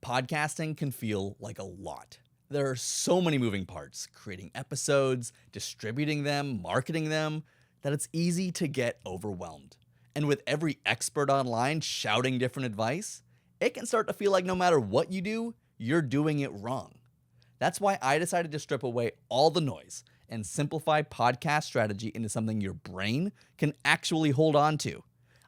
Podcasting can feel like a lot. There are so many moving parts, creating episodes, distributing them, marketing them, that it's easy to get overwhelmed. And with every expert online shouting different advice, it can start to feel like no matter what you do, you're doing it wrong. That's why I decided to strip away all the noise and simplify podcast strategy into something your brain can actually hold on to.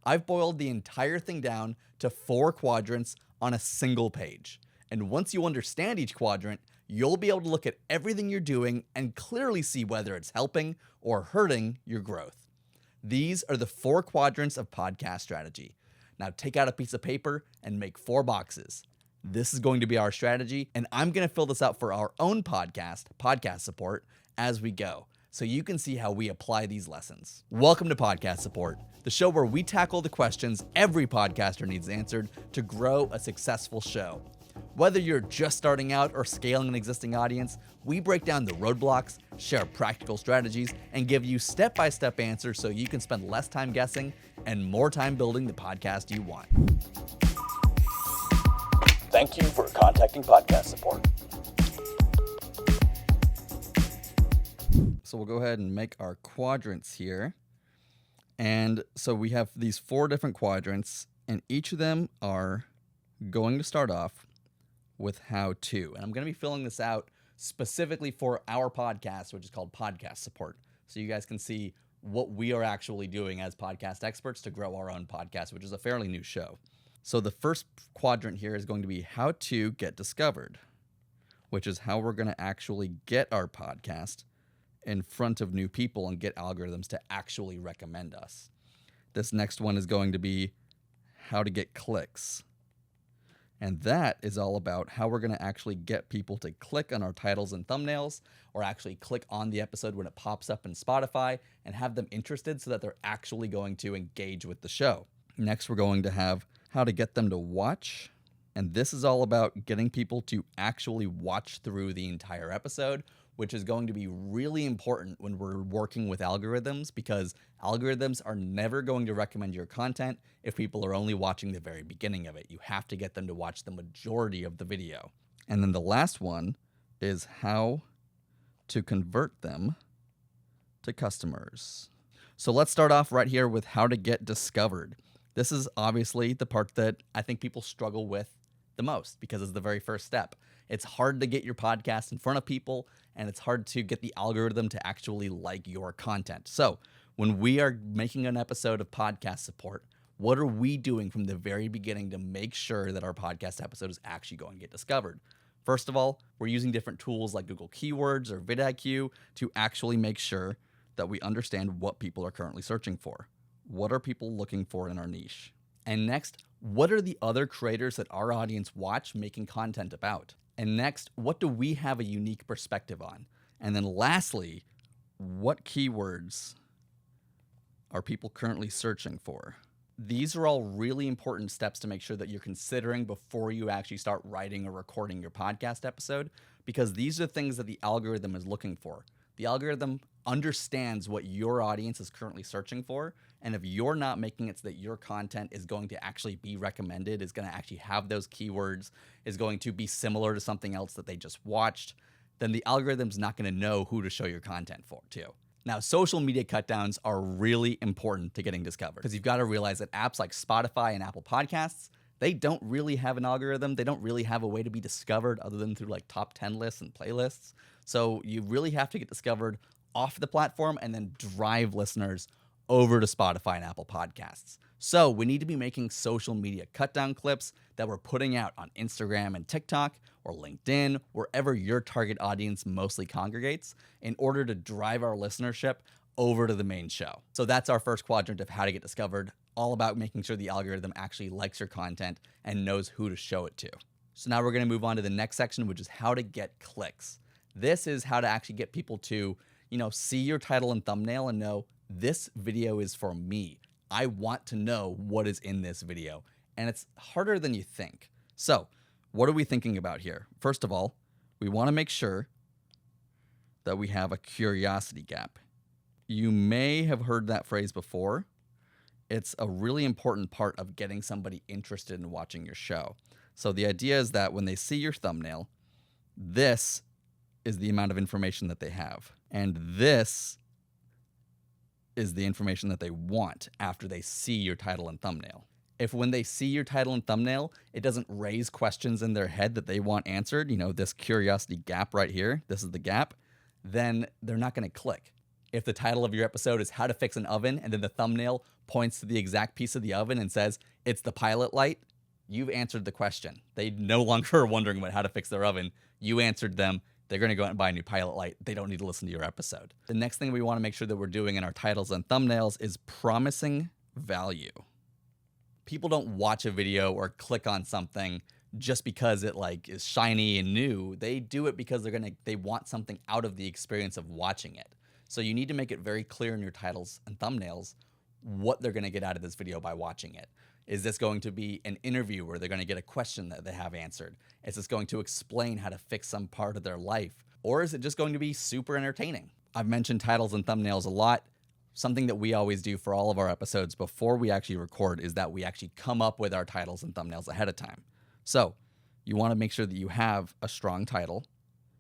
I've boiled the entire thing down to 4 quadrants on a single page. And once you understand each quadrant, you'll be able to look at everything you're doing and clearly see whether it's helping or hurting your growth. These are the 4 quadrants of podcast strategy. Now take out a piece of paper and make 4 boxes. This is going to be our strategy, and I'm going to fill this out for our own podcast support, as we go, so you can see how we apply these lessons. Welcome to Podcast Support, the show where we tackle the questions every podcaster needs answered to grow a successful show. Whether you're just starting out or scaling an existing audience, we break down the roadblocks, share practical strategies, and give you step-by-step answers so you can spend less time guessing and more time building the podcast you want. Thank you for contacting Podcast Support. So we'll go ahead and make our quadrants here. And so we have these 4 different quadrants, and each of them are going to start off with how to. And I'm going to be filling this out specifically for our podcast, which is called Podcast Support. So you guys can see what we are actually doing as podcast experts to grow our own podcast, which is a fairly new show. So the first quadrant here is going to be how to get discovered, which is how we're going to actually get our podcast in front of new people and get algorithms to actually recommend us. This next one is going to be how to get clicks. And that is all about how we're going to actually get people to click on our titles and thumbnails, or actually click on the episode when it pops up in Spotify and have them interested so that they're actually going to engage with the show. Next, we're going to have how to get them to watch. And this is all about getting people to actually watch through the entire episode, which is going to be really important when we're working with algorithms, because algorithms are never going to recommend your content if people are only watching the very beginning of it. You have to get them to watch the majority of the video. And then the last one is how to convert them to customers. So let's start off right here with how to get discovered. This is obviously the part that I think people struggle with the most because it's the very first step. It's hard to get your podcast in front of people, and it's hard to get the algorithm to actually like your content. So when we are making an episode of Podcast Support, what are we doing from the very beginning to make sure that our podcast episode is actually going to get discovered? First of all, we're using different tools like Google Keywords or vidIQ to actually make sure that we understand what people are currently searching for. What are people looking for in our niche? And next, what are the other creators that our audience watch making content about? And next, what do we have a unique perspective on? And then lastly, what keywords are people currently searching for? These are all really important steps to make sure that you're considering before you actually start writing or recording your podcast episode, because these are things that the algorithm is looking for. The algorithm understands what your audience is currently searching for, and if you're not making it so that your content is going to actually be recommended, is going to actually have those keywords, is going to be similar to something else that they just watched, then the algorithm's not going to know who to show your content to. Now, social media cutdowns are really important to getting discovered, because you've got to realize that apps like Spotify and Apple Podcasts, they don't really have an algorithm. They don't really have a way to be discovered other than through like top 10 lists and playlists. So you really have to get discovered off the platform and then drive listeners over to Spotify and Apple Podcasts. So we need to be making social media cutdown clips that we're putting out on Instagram and TikTok or LinkedIn, wherever your target audience mostly congregates, in order to drive our listenership over to the main show. So that's our first quadrant of how to get discovered, all about making sure the algorithm actually likes your content and knows who to show it to. So now we're going to move on to the next section, which is how to get clicks. This is how to actually get people to, see your title and thumbnail and know this video is for me. I want to know what is in this video. And it's harder than you think. So what are we thinking about here? First of all, we want to make sure that we have a curiosity gap. You may have heard that phrase before. It's a really important part of getting somebody interested in watching your show. So the idea is that when they see your thumbnail, this is the amount of information that they have. And this is the information that they want after they see your title and thumbnail. If when they see your title and thumbnail, it doesn't raise questions in their head that they want answered, this curiosity gap right here, this is the gap, then they're not going to click. If the title of your episode is how to fix an oven and then the thumbnail points to the exact piece of the oven and says, it's the pilot light, you've answered the question. They no longer are wondering about how to fix their oven. You answered them. They're going to go out and buy a new pilot light. They don't need to listen to your episode. The next thing we want to make sure that we're doing in our titles and thumbnails is promising value. People don't watch a video or click on something just because it is shiny and new. They do it because they want something out of the experience of watching it. So you need to make it very clear in your titles and thumbnails what they're going to get out of this video by watching it. Is this going to be an interview where they're going to get a question that they have answered? Is this going to explain how to fix some part of their life? Or is it just going to be super entertaining? I've mentioned titles and thumbnails a lot. Something that we always do for all of our episodes before we actually record is that we actually come up with our titles and thumbnails ahead of time. So you want to make sure that you have a strong title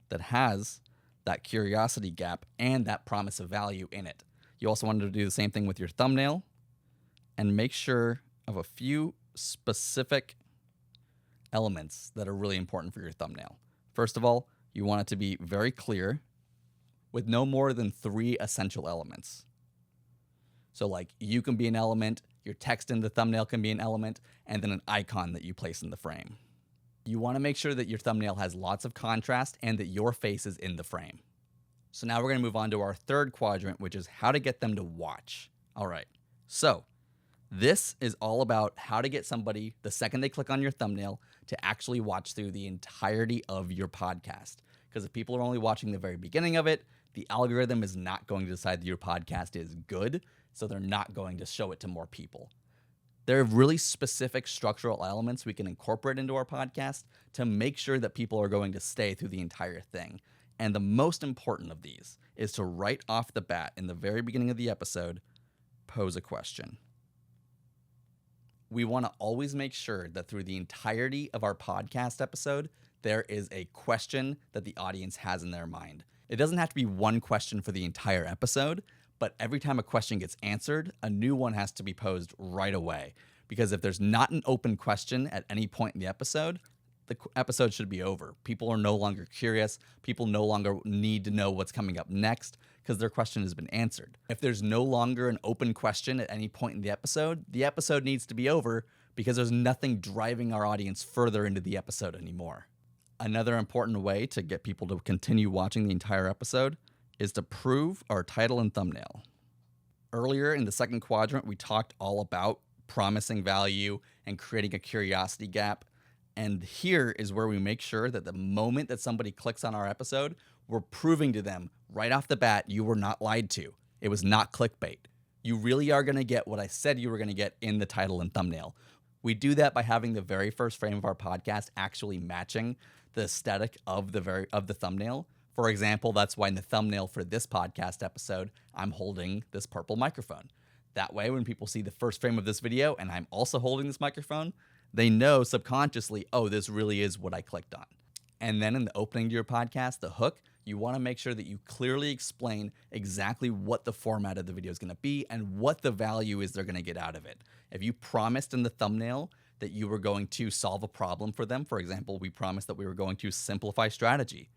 that has that curiosity gap and that promise of value in it. You also want to do the same thing with your thumbnail and make sure of a few specific elements that are really important for your thumbnail. First of all, you want it to be very clear with no more than 3 essential elements. So you can be an element, your text in the thumbnail can be an element, and then an icon that you place in the frame. You want to make sure that your thumbnail has lots of contrast and that your face is in the frame. So now we're going to move on to our third quadrant, which is how to get them to watch. All right, so this is all about how to get somebody, the second they click on your thumbnail, to actually watch through the entirety of your podcast. Because if people are only watching the very beginning of it, the algorithm is not going to decide that your podcast is good, so they're not going to show it to more people. There are really specific structural elements we can incorporate into our podcast to make sure that people are going to stay through the entire thing. And the most important of these is to right off the bat, in the very beginning of the episode, pose a question. We want to always make sure that through the entirety of our podcast episode, there is a question that the audience has in their mind. It doesn't have to be one question for the entire episode, but every time a question gets answered, a new one has to be posed right away. Because if there's not an open question at any point in the episode episode should be over. People are no longer curious. People no longer need to know what's coming up next because their question has been answered. If there's no longer an open question at any point in the episode needs to be over because there's nothing driving our audience further into the episode anymore. Another important way to get people to continue watching the entire episode is to prove our title and thumbnail. Earlier in the second quadrant, we talked all about promising value and creating a curiosity gap. And here is where we make sure that the moment that somebody clicks on our episode, we're proving to them right off the bat, you were not lied to. It was not clickbait. You really are going to get what I said you were going to get in the title and thumbnail. We do that by having the very first frame of our podcast actually matching the aesthetic of the thumbnail. For example, that's why in the thumbnail for this podcast episode, I'm holding this purple microphone. That way, when people see the first frame of this video and I'm also holding this microphone, they know subconsciously, oh, this really is what I clicked on. And then in the opening to your podcast, the hook, you want to make sure that you clearly explain exactly what the format of the video is going to be and what the value is they're going to get out of it. If you promised in the thumbnail that you were going to solve a problem for them, for example, we promised that we were going to simplify strategy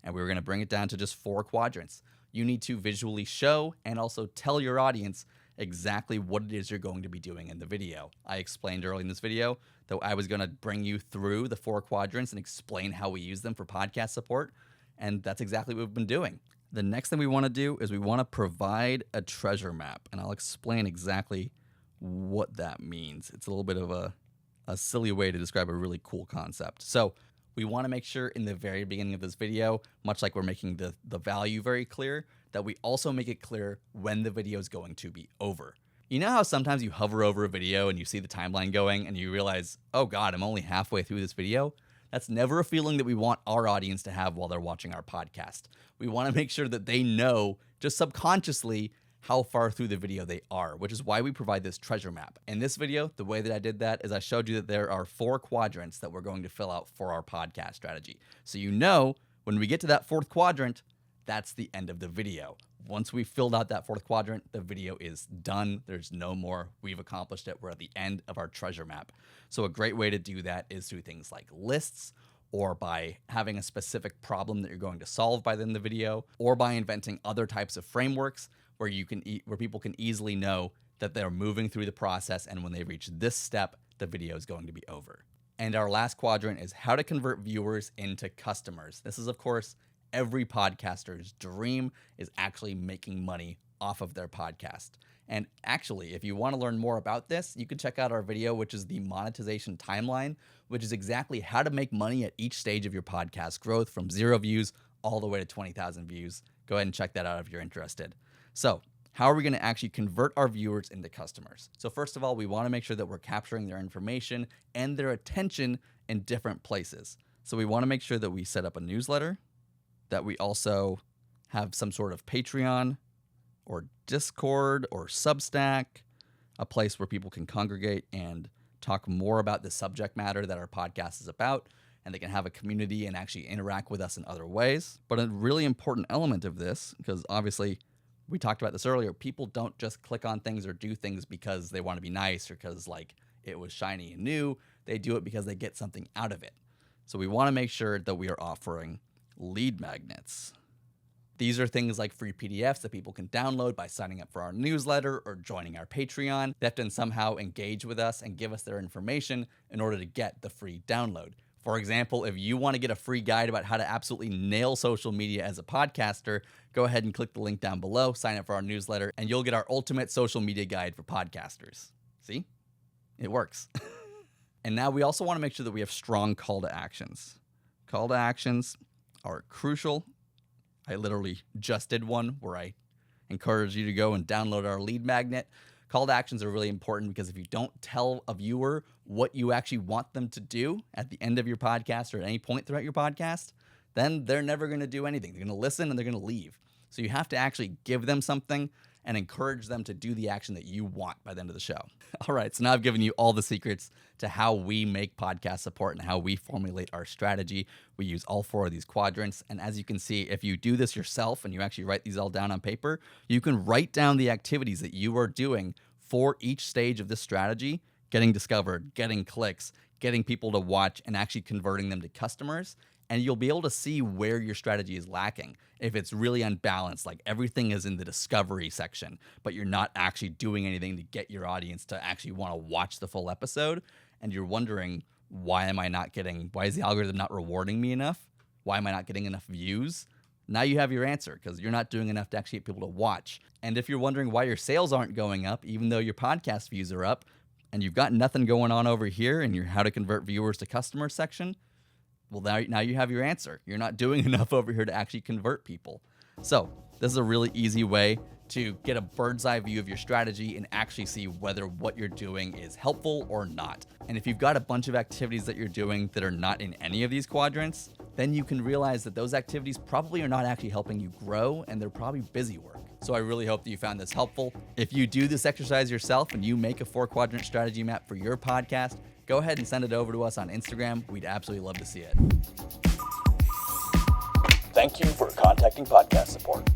and we were going to bring it down to just 4 quadrants. You need to visually show and also tell your audience exactly what it is you're going to be doing in the video. I explained early in this video that I was going to bring you through the 4 quadrants and explain how we use them for podcast support, and that's exactly what we've been doing. The next thing we want to do is we want to provide a treasure map, and I'll explain exactly what that means. It's a little bit of a silly way to describe a really cool concept. So we want to make sure in the very beginning of this video, much like we're making the value very clear, that we also make it clear when the video is going to be over. You know how sometimes you hover over a video and you see the timeline going and you realize, oh God, I'm only halfway through this video? That's never a feeling that we want our audience to have while they're watching our podcast. We want to make sure that they know just subconsciously how far through the video they are, which is why we provide this treasure map. In this video, the way that I did that is I showed you that there are 4 quadrants that we're going to fill out for our podcast strategy. So you know, when we get to that 4th quadrant, that's the end of the video. Once we've filled out that 4th quadrant, the video is done. There's no more. We've accomplished it. We're at the end of our treasure map. So a great way to do that is through things like lists, or by having a specific problem that you're going to solve by the end of the video, or by inventing other types of frameworks where people can easily know that they're moving through the process, and when they reach this step, the video is going to be over. And our last quadrant is how to convert viewers into customers. This is, of course, every podcaster's dream, is actually making money off of their podcast. And actually, if you want to learn more about this, you can check out our video, which is the monetization timeline, which is exactly how to make money at each stage of your podcast growth from 0 views all the way to 20,000 views. Go ahead and check that out if you're interested. So how are we going to actually convert our viewers into customers? So first of all, we want to make sure that we're capturing their information and their attention in different places. So we want to make sure that we set up a newsletter, that we also have some sort of Patreon or Discord or Substack, a place where people can congregate and talk more about the subject matter that our podcast is about, and they can have a community and actually interact with us in other ways. But a really important element of this, because obviously we talked about this earlier, people don't just click on things or do things because they want to be nice or because like it was shiny and new. They do it because they get something out of it. So we want to make sure that we are offering lead magnets. These are things like free PDFs that people can download by signing up for our newsletter or joining our Patreon. They have to somehow engage with us and give us their information in order to get the free download. For example, if you want to get a free guide about how to absolutely nail social media as a podcaster, go ahead and click the link down below, sign up for our newsletter, and you'll get our ultimate social media guide for podcasters. See? It works. And now we also want to make sure that we have strong call to actions. Call to actions are crucial. I literally just did one where I encourage you to go and download our lead magnet. Call to actions are really important because if you don't tell a viewer what you actually want them to do at the end of your podcast or at any point throughout your podcast, then they're never going to do anything. They're going to listen and they're going to leave. So you have to actually give them something and encourage them to do the action that you want by the end of the show. All right, so now I've given you all the secrets to how we make podcast support and how we formulate our strategy. We use all 4 of these quadrants, and as you can see, if you do this yourself and you actually write these all down on paper, you can write down the activities that you are doing for each stage of this strategy, getting discovered, getting clicks, getting people to watch, and actually converting them to customers. And you'll be able to see where your strategy is lacking. If it's really unbalanced, like everything is in the discovery section, but you're not actually doing anything to get your audience to actually want to watch the full episode, and you're wondering, why is the algorithm not rewarding me enough? Why am I not getting enough views? Now you have your answer, because you're not doing enough to actually get people to watch. And if you're wondering why your sales aren't going up, even though your podcast views are up, and you've got nothing going on over here in your how to convert viewers to customers section, well, now you have your answer. You're not doing enough over here to actually convert people. So this is a really easy way to get a bird's eye view of your strategy and actually see whether what you're doing is helpful or not. And if you've got a bunch of activities that you're doing that are not in any of these quadrants, then you can realize that those activities probably are not actually helping you grow, and they're probably busy work. So I really hope that you found this helpful. If you do this exercise yourself and you make a 4-quadrant strategy map for your podcast, go ahead and send it over to us on Instagram. We'd absolutely love to see it. Thank you for contacting podcast support.